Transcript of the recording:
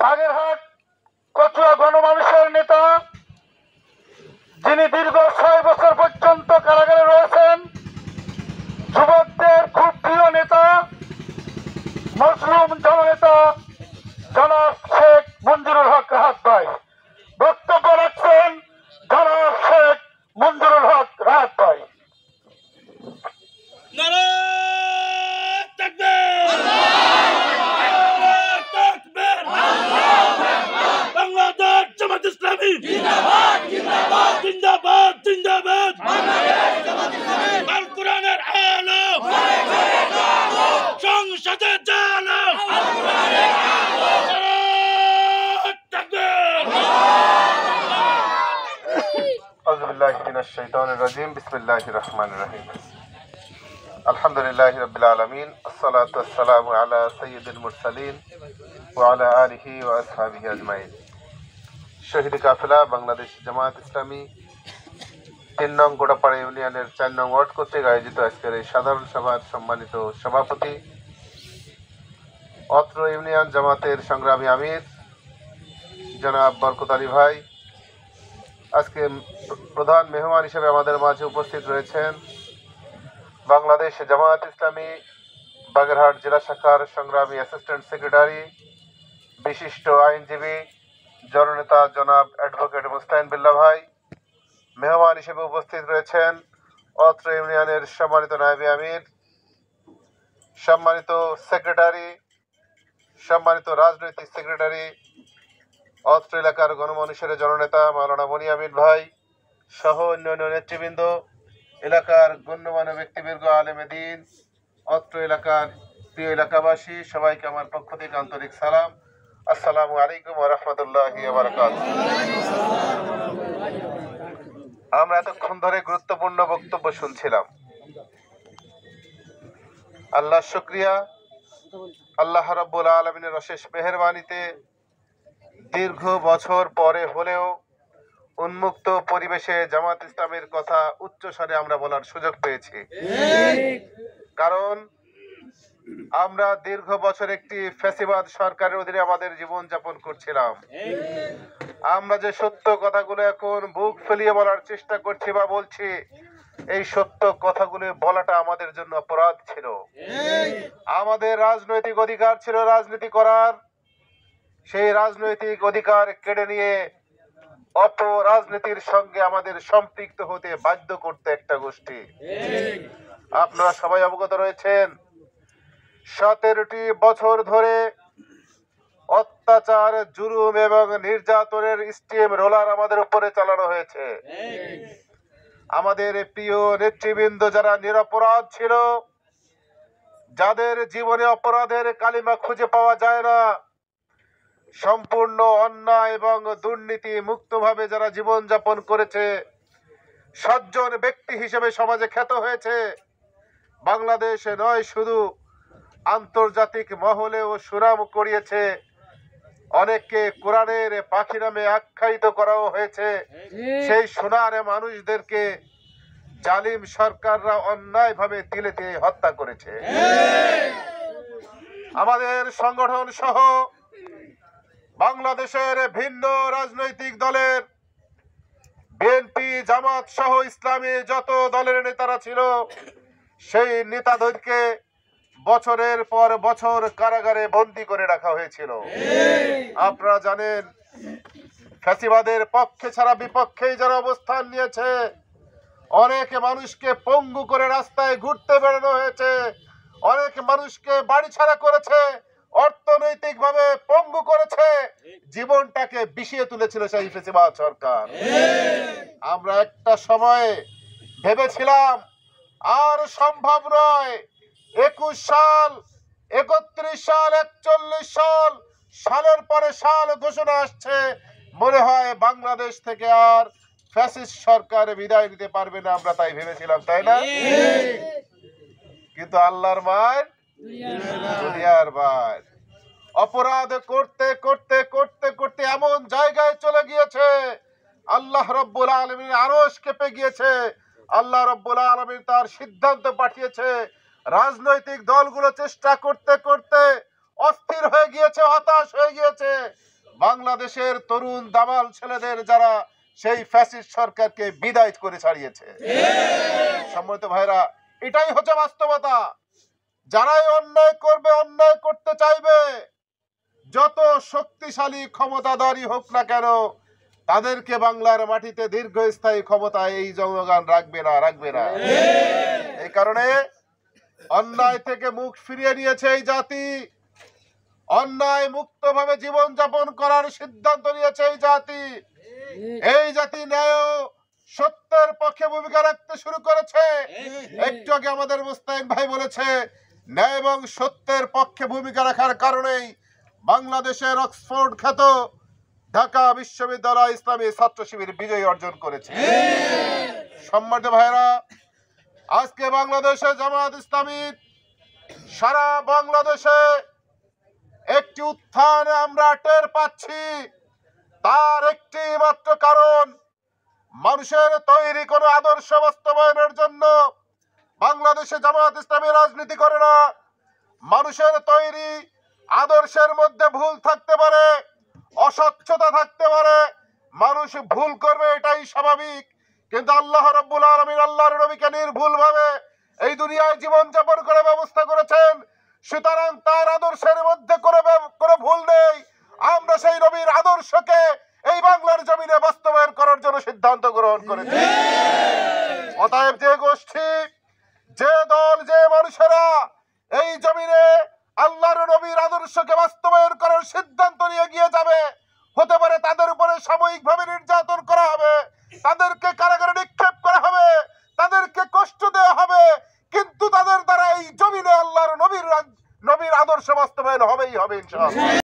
বাগেরহাট কচুয়া গণমানুষের নেতা, যিনি দীর্ঘ 6 বছর পর্যন্ত কারাগারে রয়েছেন, যুবকদের খুব প্রিয় নেতা, মজলুম জননেতা জনাব শেখ মঞ্জুরুল হক রাহাত ভাই বক্তব্য রাখছেন। জনাব শেখ মঞ্জুরুল হক রাহাত ভাই। বাংলাদেশ জামাত ইসলামী জিন্দাবাদ জিন্দাবাদ জিন্দাবাদ জিন্দাবাদ আল কোরআনের আলো সংসদে জালো আউযু বিল্লাহি মিনাশ শাইতানির রাজিম। বিসমিল্লাহির রহমানির রহিম। আলহামদুলিল্লাহি রাব্বিল আলামিন। আসসালাতু ওয়াসসালামু আলা সাইয়্যিদিল মুরসালিন ওয়া আলা আলিহি ওয়া আসহাবিহি আজমাইন। শহীদ কাফেলা বাংলাদেশ জামাত ইসলামী ৩ নং গোড়াপাড়া ইউনিয়নের ৪ নং ওয়ার্ড কর্তৃক আয়োজিত আজকের এই সাধারণ সভার সম্মানিত সভাপতি, অত্র ইউনিয়ন জামাতের সংগ্রামী আমির জনাব বরকত আলী ভাই, আজকে প্রধান মেহমান হিসেবে আমাদের মাঝে উপস্থিত রয়েছেন বাংলাদেশ জামায়াত ইসলামী বাগেরহাট জেলা শাখার সংগ্রামী অ্যাসিস্ট্যান্ট সেক্রেটারি, বিশিষ্ট আইনজীবী জননেতা জনাব অ্যাডভোকেট মুস্তাইন বিল্লাহ ভাই। মেহমান হিসেবে উপস্থিত রয়েছেন অত্র ইউনিয়নের সম্মানিত নায়েবে আমির, সম্মানিত সেক্রেটারি, সম্মানিত রাজনৈতিক সেক্রেটারি, অত্র এলাকার গণমানুষের জননেতা মাওলানা মনি আমিন ভাই সহ অন্যান্য নেতৃবৃন্দ, এলাকার গণ্যমান্য ব্যক্তিবর্গ, আলেমে দ্বীন, অত্র এলাকার প্রিয় এলাকাবাসী, সবাইকে আমার পক্ষ থেকে আন্তরিক সালাম। আসসালামু আলাইকুম ওয়া রাহমাতুল্লাহি ওয়া বারাকাতুহু। আমরা এতক্ষণ ধরে গুরুত্বপূর্ণ বক্তব্য শুনছিলাম। আল্লাহ শুকরিয়া, আল্লাহ রাব্বুল আলামিনের অশেষ মেহেরবানিতে দীর্ঘ বছর পরে হলেও উন্মুক্ত পরিবেশে জামাত ইসলামের কথা উচ্চস্বরে আমরা বলার সুযোগ পেয়েছি। কারণ আমরা দীর্ঘ বছর একটি ফ্যাসিবাদ সরকারের অধীনে আমাদের জীবন যাপন করছিলাম। আমরা যে সত্য কথাগুলো এখন বুক ফুলিয়ে বলার চেষ্টা করছি বা বলছি, এই সত্য কথাগুলো বলাটা আমাদের জন্য অপরাধ ছিল। আমাদের রাজনৈতিক অধিকার ছিল রাজনীতি করার, সেই রাজনৈতিক অধিকার কেড়ে নিয়ে অপরাজনীতির সঙ্গে আমাদের সম্পৃক্ত হতে বাধ্য করতে একটা গোষ্ঠী। আপনারা সবাই অবগত রয়েছেন 17টি বছর ধরে অত্যাচার, জুলুম এবং নির্যাতনের স্টিম রোলার আমাদের উপরে চালানো হয়েছে। আমাদের প্রিয় নেতৃবৃন্দ যারা নিরপরাধ ছিল, যাদের জীবনে অপরাধের কালিমা খুঁজে পাওয়া যায় না, সম্পূর্ণ অন্যায় এবং দুর্নীতি মুক্তভাবে যারা জীবন যাপন করেছে, সজ্জন ব্যক্তি হিসেবে সমাজে খ্যাত হয়েছে, বাংলাদেশে নয় শুধু আন্তর্জাতিক মহলেও সুনাম করিয়েছে, অনেককে কোরআনের পাখি নামে আখ্যায়িত করাও হয়েছে। সেই সোনার মানুষদেরকে জালিম সরকাররা অন্যায়ভাবে তিলে তিলে হত্যা করেছে। আমাদের সংগঠন সহ বাংলাদেশের ভিন্ন রাজনৈতিক দলের, বিএনপি, জামাত সহ ইসলামী যত দলের নেতারা ছিল, সেই নেতাদেরকে বছরের পর বছর কারাগারে বন্দী করে রাখা হয়েছিল। আপনারা জানেন, ফ্যাসিবাদের পক্ষে ছাড়া বিপক্ষেই যারা অবস্থান নিয়েছে, অনেক মানুষকে পঙ্গু করে রাস্তায় ঘুরতে বেরোনো হয়েছে, অনেক মানুষকে বাড়ি ছাড়া করেছে, অর্থনৈতিক ভাবে পঙ্গু করেছে, জীবনটাকে বিষিয়ে তুলেছিল সেই ফ্যাসিবাদ সরকার। আমরা একটা সময়ে ভেবেছিলাম আর সম্ভব নয়, 21 সাল, 31 সাল, 41 সাল, সালের পরে সাল ঘোষণা আসছে, মনে হয় বাংলাদেশ থেকে আর ফ্যাসিস্ট সরকার বিদায় নিতে পারবে না। আমরা তাই ভেবেছিলাম, তাই না? কিন্তু আল্লাহর মার দুনিয়ার মার, অপরাধ করতে করতে করতে করতে এমন জায়গায় চলে গিয়েছে, আল্লাহ রাব্বুল আলামিন আরশ কেঁপে গিয়েছে। আল্লাহ রাব্বুল আলামিন তার সিদ্ধান্ত পাঠিয়েছে। রাজনৈতিক দলগুলো চেষ্টা করতে করতে অস্থির হয়ে গিয়েছে, হতাশ হয়ে গিয়েছে। বাংলাদেশের তরুণ দামাল ছেলেদের যারা সেই ফ্যাসিস্ট সরকারকে বিদায় করে ছাড়িয়েছে। সম্মানিত ভাইরা, এটাই হচ্ছে বাস্তবতা। যারাই অন্যায় করবে, অন্যায় করতে চাইবে, যত শক্তিশালী ক্ষমতাধারী হোক না কেন, তাদেরকে বাংলার মাটিতে দীর্ঘস্থায়ী ক্ষমতা এই জনগণ রাখবে না। এই কারণে অন্যায় থেকে মুখ ফিরিয়ে নিয়েছে এই জাতি, অন্যায় মুক্তভাবে জীবন যাপন করার সিদ্ধান্ত নিয়েছে এই জাতি। এই জাতি ন্যায় সত্যের পক্ষে ভূমিকা রাখতে শুরু করেছে। একটু আগে আমাদের মুস্তাহিন ভাই বলেছে, ন্যায় এবং সত্যের পক্ষে ভূমিকা রাখার কারণেই বাংলাদেশের অক্সফোর্ড খ্যাত ঢাকা বিশ্ববিদ্যালয় ইসলামী ছাত্র শিবির বিজয় অর্জন করেছে। সম্মানিত ভাইরা, আজকে বাংলাদেশে জামাত ইসলামী সারা বাংলাদেশে একটি উত্থান আমরা টের পাচ্ছি। তার একটি মাত্র কারণ, মানুষের তৈরি কোনো আদর্শ বাস্তবায়নের জন্য বাংলাদেশে জামাত ইসলামী রাজনীতি করে না। মানুষের তৈরি আদর্শের মধ্যে ভুল থাকতে পারে, অস্বচ্ছতা থাকতে পারে, মানুষ ভুল করবে, এটাই স্বাভাবিক। কিন্তু আল্লাহ রাব্বুল আলামিন আল্লাহর নবীকে নির্ভুলভাবে এই দুনিয়ায় জীবন যাপন করে ব্যবস্থা করেছেন। সুতরাং তার আদর্শের মধ্যে কোনো ভুল নেই। আমরা সেই নবীর আদর্শকে এই বাংলার জমিনে বাস্তবায়ন করার জন্য সিদ্ধান্ত গ্রহণ করেছি। অতএব যে গোষ্ঠী, যে দল, যে মানুষেরা এই জমিনে আল্লাহর নবীর আদর্শকে বাস্তবায়ন করার সিদ্ধান্ত নিয়ে গিয়ে যাবে, হতে পারে তাদের উপরে সাময়িকভাবে নির্যাতন করা হবে, তাদেরকে কারাগারে নিক্ষেপ করা হবে, তাদেরকে কষ্ট দেওয়া হবে, কিন্তু তাদের দ্বারা এই জমিনে আল্লাহর নবীর আদর্শ বাস্তবায়ন হবেই হবে ইনশাআল্লাহ।